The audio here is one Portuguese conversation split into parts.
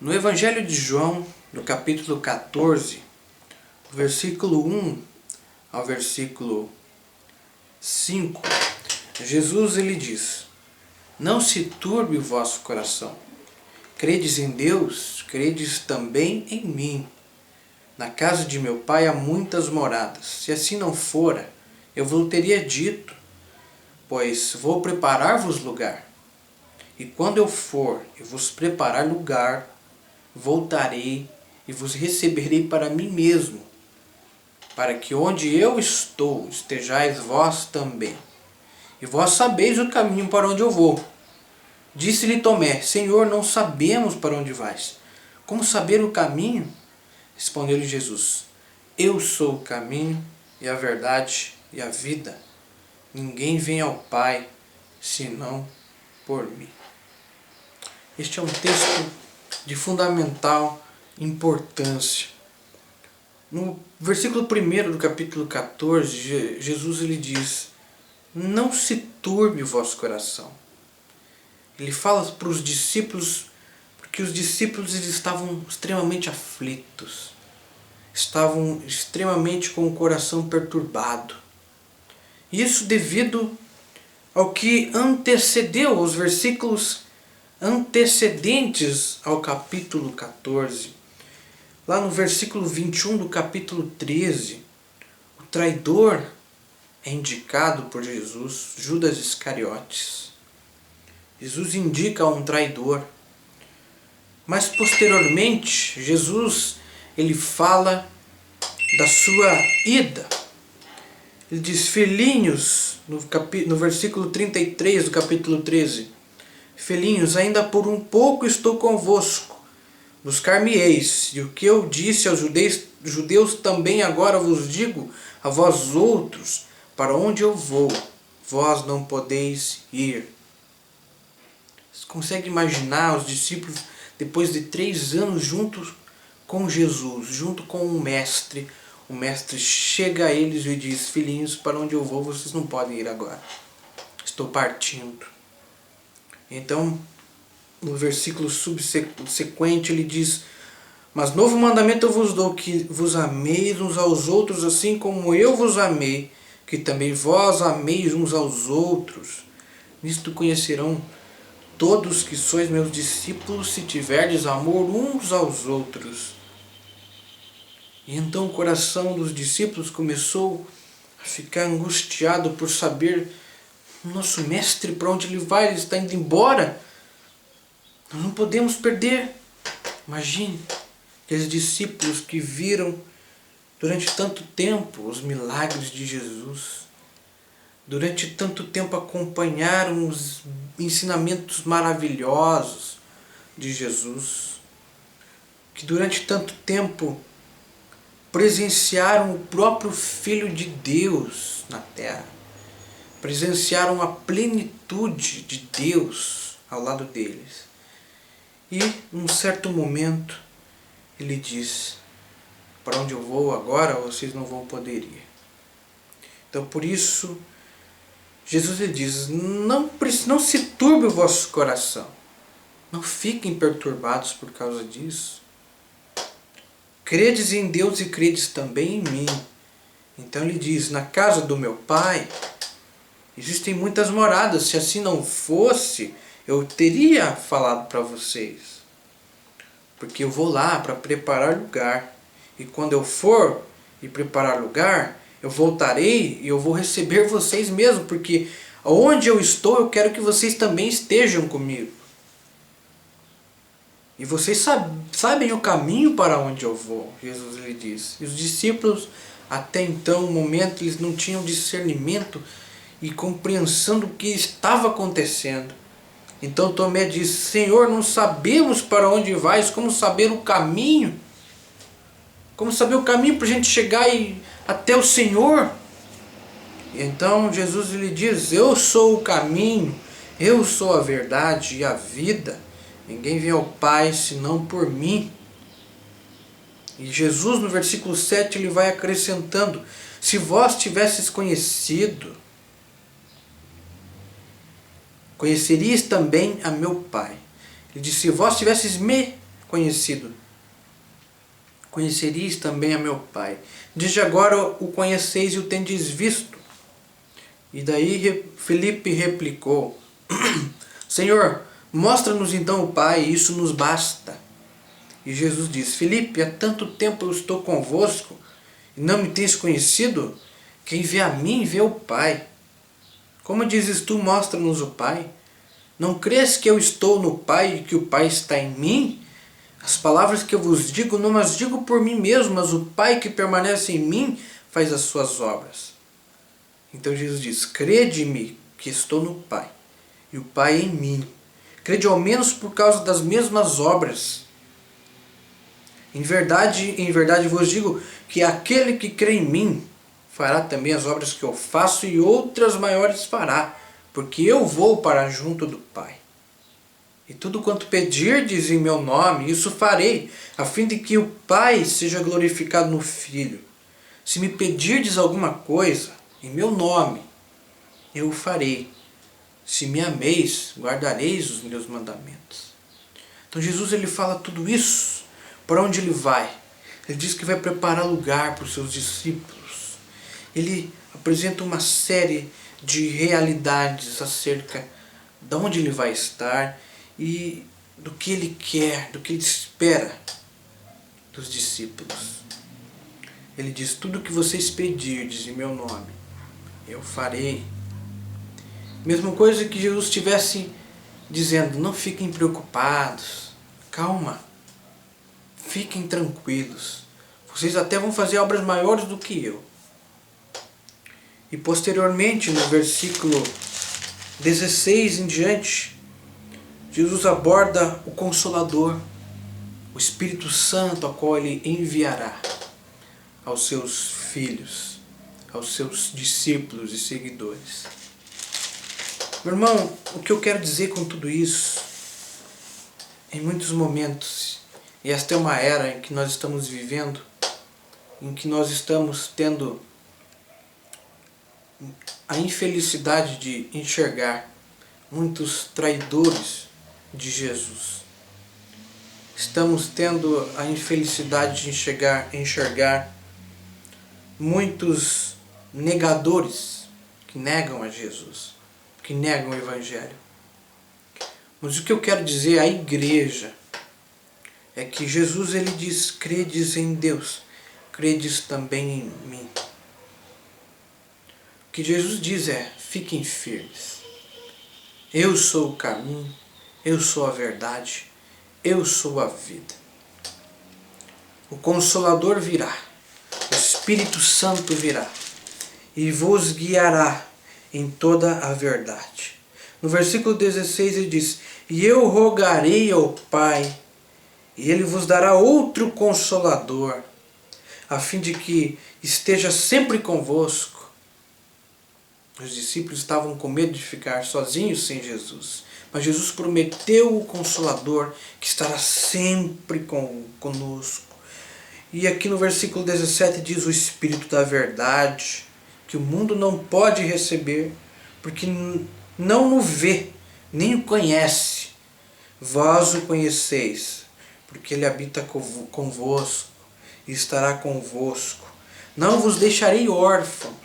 No Evangelho de João, no capítulo 14, do versículo 1 ao versículo 5, Jesus ele diz: Não se turbe o vosso coração. Credes em Deus, credes também em mim. Na casa de meu Pai há muitas moradas. Se assim não fora, eu vos teria dito, pois vou preparar-vos lugar. E quando eu for e vos preparar lugar, voltarei e vos receberei para mim mesmo, para que onde eu estou estejais vós também. E vós sabeis o caminho para onde eu vou. Disse-lhe Tomé: Senhor, não sabemos para onde vais. Como saber o caminho? Respondeu-lhe Jesus: Eu sou o caminho e a verdade e a vida. Ninguém vem ao Pai senão por mim. Este é um texto de fundamental importância. No versículo 1 do capítulo 14, Jesus ele diz: Não se turbe o vosso coração. Ele fala para os discípulos, porque os discípulos eles estavam extremamente aflitos, estavam extremamente com o coração perturbado. Isso devido ao que antecedeu, os versículos antecedentes ao capítulo 14. Lá no versículo 21 do capítulo 13, o traidor é indicado por Jesus, Judas Iscariotes. Jesus indica um traidor. Mas posteriormente, Jesus ele fala da sua ida. Ele diz: Filhinhos, no versículo 33 do capítulo 13, Filhinhos, ainda por um pouco estou convosco, buscar-me-eis, e o que eu disse aos judeus também agora vos digo a vós outros, para onde eu vou, vós não podeis ir. Você consegue imaginar os discípulos depois de 3 anos juntos com Jesus, junto com o Mestre? O Mestre chega a eles e diz: Filhinhos, para onde eu vou, vocês não podem ir agora. Estou partindo. Então, no versículo subsequente, ele diz: Mas novo mandamento eu vos dou, que vos ameis uns aos outros, assim como eu vos amei, que também vós ameis uns aos outros. Nisto conhecerão todos que sois meus discípulos, se tiverdes amor uns aos outros. E então o coração dos discípulos começou a ficar angustiado por saber: nosso mestre, para onde ele vai? Ele está indo embora. Nós não podemos perder. Imagine aqueles discípulos que viram durante tanto tempo os milagres de Jesus. Durante tanto tempo acompanharam os ensinamentos maravilhosos de Jesus. Que durante tanto tempo presenciaram o próprio Filho de Deus na terra. Presenciaram a plenitude de Deus ao lado deles. E, num certo momento, ele diz: para onde eu vou agora, vocês não vão poder ir. Então, por isso, Jesus ele diz: não se turbe o vosso coração. Não fiquem perturbados por causa disso. Credes em Deus e credes também em mim. Então ele diz: na casa do meu Pai existem muitas moradas. Se assim não fosse, eu teria falado para vocês. Porque eu vou lá para preparar lugar. E quando eu for e preparar lugar, eu voltarei e eu vou receber vocês mesmo. Porque onde eu estou, eu quero que vocês também estejam comigo. E vocês sabem o caminho para onde eu vou, Jesus lhe disse. E os discípulos, até então, no momento, eles não tinham discernimento e compreensão do que estava acontecendo. Então Tomé disse: Senhor, não sabemos para onde vais, como saber o caminho? Como saber o caminho para a gente chegar até o Senhor? Então Jesus lhe diz: eu sou o caminho, eu sou a verdade e a vida. Ninguém vem ao Pai senão por mim. E Jesus, no versículo 7, ele vai acrescentando: se vós tivesses conhecido, conhecerias também a meu Pai. Ele diz: se vós tivesses me conhecido, conheceríeis também a meu Pai. Desde agora o conheceis e o tendes visto. E daí Filipe replicou: Senhor, mostra-nos então o Pai, e isso nos basta. E Jesus diz: Filipe, há tanto tempo eu estou convosco, e não me tens conhecido? Quem vê a mim, vê o Pai. Como dizes tu, mostra-nos o Pai? Não crês que eu estou no Pai e que o Pai está em mim? As palavras que eu vos digo, não as digo por mim mesmo, mas o Pai que permanece em mim faz as suas obras. Então Jesus diz: crede-me que estou no Pai, e o Pai em mim. Crede ao menos por causa das mesmas obras. Em verdade vos digo que aquele que crê em mim fará também as obras que eu faço, e outras maiores fará, porque eu vou para junto do Pai. E tudo quanto pedirdes em meu nome, isso farei, a fim de que o Pai seja glorificado no Filho. Se me pedirdes alguma coisa em meu nome, eu o farei. Se me ameis, guardareis os meus mandamentos. Então Jesus, ele fala tudo isso. Para onde ele vai? Ele diz que vai preparar lugar para os seus discípulos. Ele apresenta uma série de realidades acerca de onde ele vai estar e do que ele quer, do que ele espera dos discípulos. Ele diz: tudo que vocês pedirdes em meu nome, eu farei. Mesma coisa que Jesus estivesse dizendo: não fiquem preocupados, calma, fiquem tranquilos, vocês até vão fazer obras maiores do que eu. E posteriormente, no versículo 16 em diante, Jesus aborda o Consolador, o Espírito Santo, ao qual ele enviará aos seus filhos, aos seus discípulos e seguidores. Meu irmão, o que eu quero dizer com tudo isso, em muitos momentos, e esta é uma era em que nós estamos vivendo, em que nós estamos tendo a infelicidade de enxergar muitos traidores de Jesus. Estamos tendo a infelicidade de enxergar muitos negadores que negam a Jesus, que negam o Evangelho. Mas o que eu quero dizer à igreja é que Jesus, ele diz: credes em Deus, credes também em mim. O que Jesus diz é: fiquem firmes. Eu sou o caminho, eu sou a verdade, eu sou a vida. O Consolador virá, o Espírito Santo virá e vos guiará em toda a verdade. No versículo 16 ele diz: e eu rogarei ao Pai, e ele vos dará outro Consolador, a fim de que esteja sempre convosco. Os discípulos estavam com medo de ficar sozinhos sem Jesus, mas Jesus prometeu o Consolador que estará sempre conosco. E aqui no versículo 17 diz: o Espírito da verdade, que o mundo não pode receber, porque não o vê, nem o conhece. Vós o conheceis, porque ele habita convosco e estará convosco. Não vos deixarei órfãos,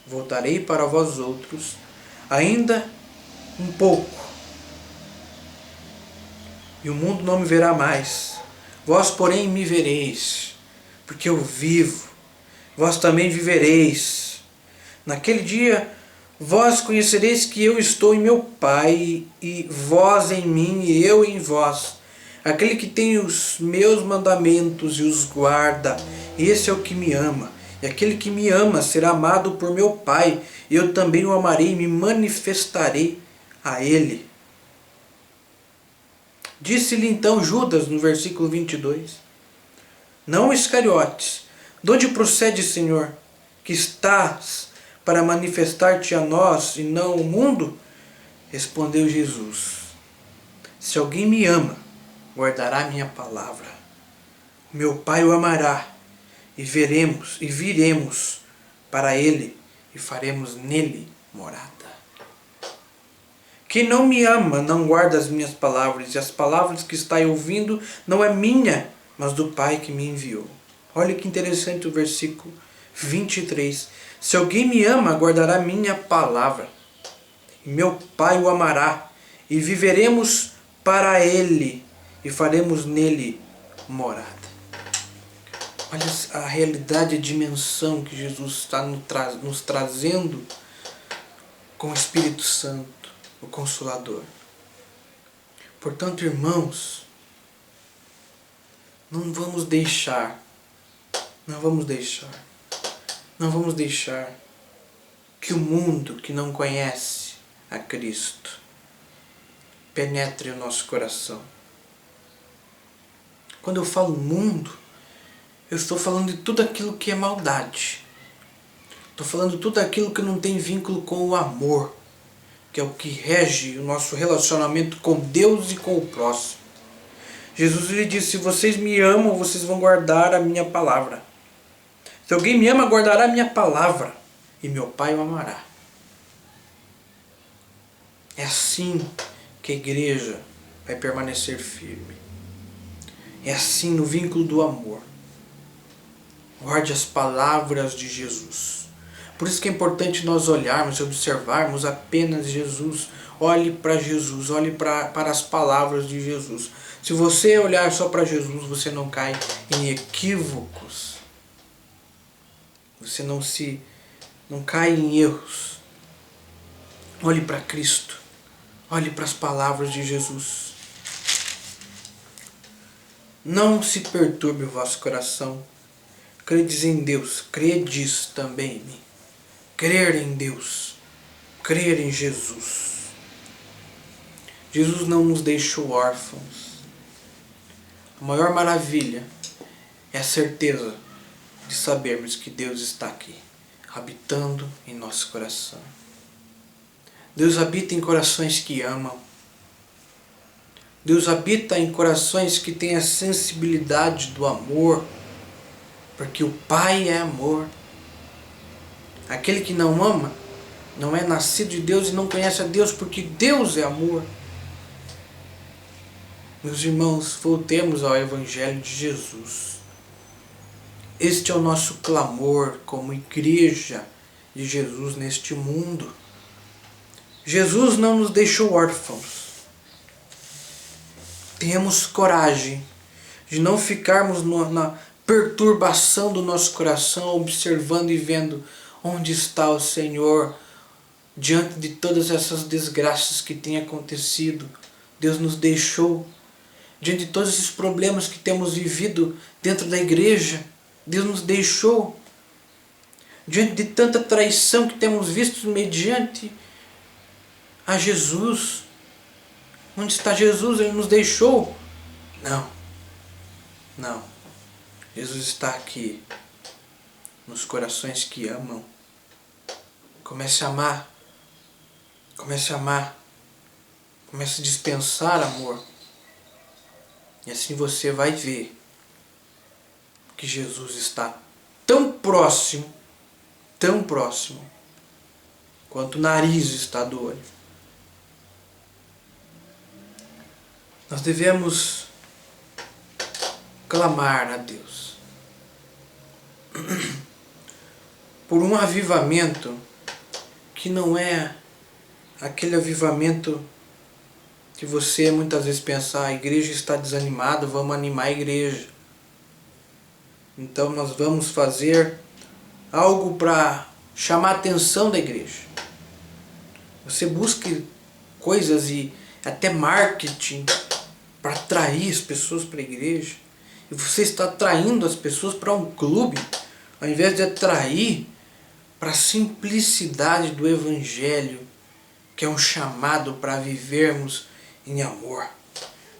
voltarei para vós outros, ainda um pouco, e o mundo não me verá mais. Vós, porém, me vereis, porque eu vivo, vós também vivereis. Naquele dia, vós conhecereis que eu estou em meu Pai, e vós em mim, e eu em vós. Aquele que tem os meus mandamentos e os guarda, esse é o que me ama. E aquele que me ama será amado por meu Pai, e eu também o amarei e me manifestarei a ele. Disse-lhe então Judas, no versículo 22, não Iscariotes: de onde procede, Senhor, que estás para manifestar-te a nós e não ao mundo? Respondeu Jesus: se alguém me ama, guardará minha palavra. Meu Pai o amará, e viremos para ele, e faremos nele morada. Quem não me ama não guarda as minhas palavras, e as palavras que está ouvindo não é minha, mas do Pai que me enviou. Olha que interessante o versículo 23. Se alguém me ama, guardará minha palavra, e meu Pai o amará, e viveremos para ele, e faremos nele morada. Olha a realidade, a dimensão que Jesus está nos trazendo com o Espírito Santo, o Consolador. Portanto, irmãos, não vamos deixar que o mundo que não conhece a Cristo penetre o nosso coração. Quando eu falo mundo, eu estou falando de tudo aquilo que é maldade. Estou falando de tudo aquilo que não tem vínculo com o amor, que é o que rege o nosso relacionamento com Deus e com o próximo. Jesus lhe disse: se vocês me amam, vocês vão guardar a minha palavra. Se alguém me ama, guardará a minha palavra, e meu Pai o amará. É assim que a igreja vai permanecer firme. É assim no vínculo do amor. Guarde as palavras de Jesus. Por isso que é importante nós olharmos e observarmos apenas Jesus. Olhe para Jesus, olhe para as palavras de Jesus. Se você olhar só para Jesus, você não cai em equívocos. Você não cai em erros. Olhe para Cristo. Olhe para as palavras de Jesus. Não se perturbe o vosso coração. Credes em Deus, credes também em mim. Crer em Deus, crer em Jesus. Jesus não nos deixou órfãos. A maior maravilha é a certeza de sabermos que Deus está aqui, habitando em nosso coração. Deus habita em corações que amam. Deus habita em corações que têm a sensibilidade do amor, porque o Pai é amor. Aquele que não ama não é nascido de Deus e não conhece a Deus, porque Deus é amor. Meus irmãos, voltemos ao Evangelho de Jesus. Este é o nosso clamor como igreja de Jesus neste mundo. Jesus não nos deixou órfãos. Tenhamos coragem de não ficarmos na perturbação do nosso coração, observando e vendo onde está o Senhor diante de todas essas desgraças que têm acontecido. Deus nos deixou. Diante de todos esses problemas que temos vivido dentro da igreja, Deus nos deixou. Diante de tanta traição que temos visto mediante a Jesus. Onde está Jesus? Ele nos deixou? Não. Jesus está aqui, nos corações que amam. Comece a amar. Comece a amar. Comece a dispensar amor. E assim você vai ver que Jesus está tão próximo, quanto o nariz está do olho. Nós devemos clamar a Deus por um avivamento que não é aquele avivamento que você muitas vezes pensa: a igreja está desanimada, vamos animar a igreja. Então nós vamos fazer algo para chamar a atenção da igreja. Você busque coisas e até marketing para atrair as pessoas para a igreja. E você está atraindo as pessoas para um clube, ao invés de atrair para a simplicidade do Evangelho, que é um chamado para vivermos em amor.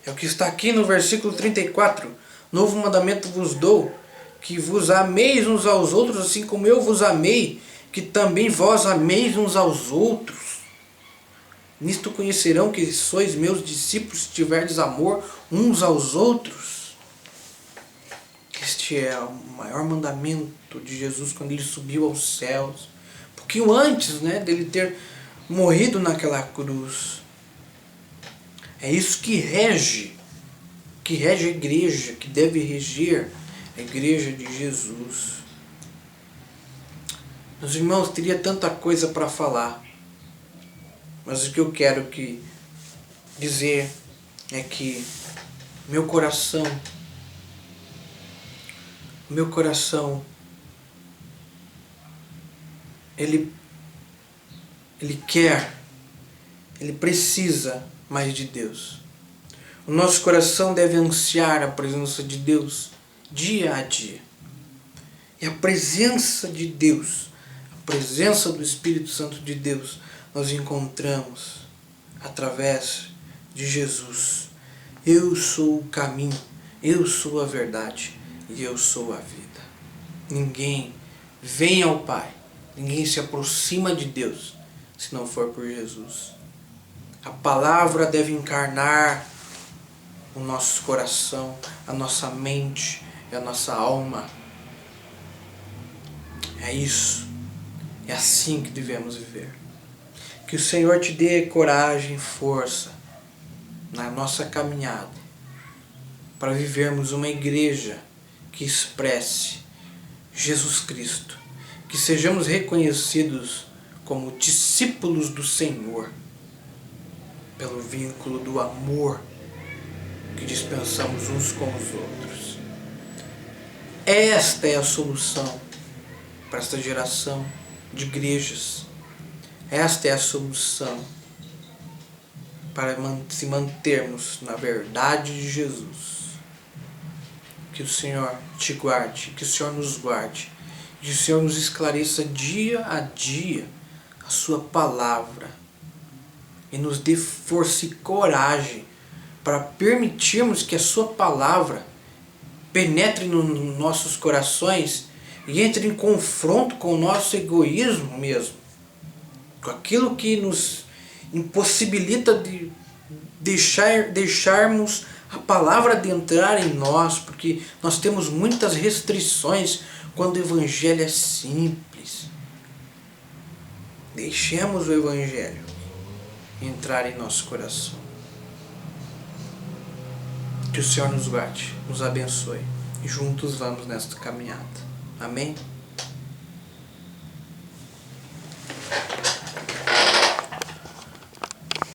É o que está aqui no versículo 34. Novo mandamento vos dou, que vos ameis uns aos outros, assim como eu vos amei, que também vós ameis uns aos outros. Nisto conhecerão que sois meus discípulos, se tiverdes amor uns aos outros. Este é o maior mandamento de Jesus quando ele subiu aos céus. Um pouquinho antes, né, dele ter morrido naquela cruz. É isso que rege a igreja, que deve reger a igreja de Jesus. Meus irmãos, teria tanta coisa para falar, mas o que eu quero dizer é que meu coração, ele precisa mais de Deus. O nosso coração deve ansiar a presença de Deus dia a dia. E a presença de Deus, a presença do Espírito Santo de Deus, nós encontramos através de Jesus. Eu sou o caminho, eu sou a verdade e eu sou a vida. Ninguém vem ao Pai, ninguém se aproxima de Deus se não for por Jesus. A palavra deve encarnar o nosso coração, a nossa mente e a nossa alma. É isso. É assim que devemos viver. Que o Senhor te dê coragem e força na nossa caminhada para vivermos uma igreja que expresse Jesus Cristo. Que sejamos reconhecidos como discípulos do Senhor pelo vínculo do amor que dispensamos uns com os outros. Esta é a solução para esta geração de igrejas. Esta é a solução para se mantermos na verdade de Jesus. Que o Senhor te guarde, que o Senhor nos guarde, que o Senhor nos esclareça dia a dia a sua palavra e nos dê força e coragem para permitirmos que a sua palavra penetre nos nossos corações e entre em confronto com o nosso egoísmo mesmo, com aquilo que nos impossibilita de deixarmos a palavra de entrar em nós, porque nós temos muitas restrições quando o Evangelho é simples. Deixemos o Evangelho entrar em nosso coração. Que o Senhor nos guarde, nos abençoe e juntos vamos nesta caminhada. Amém?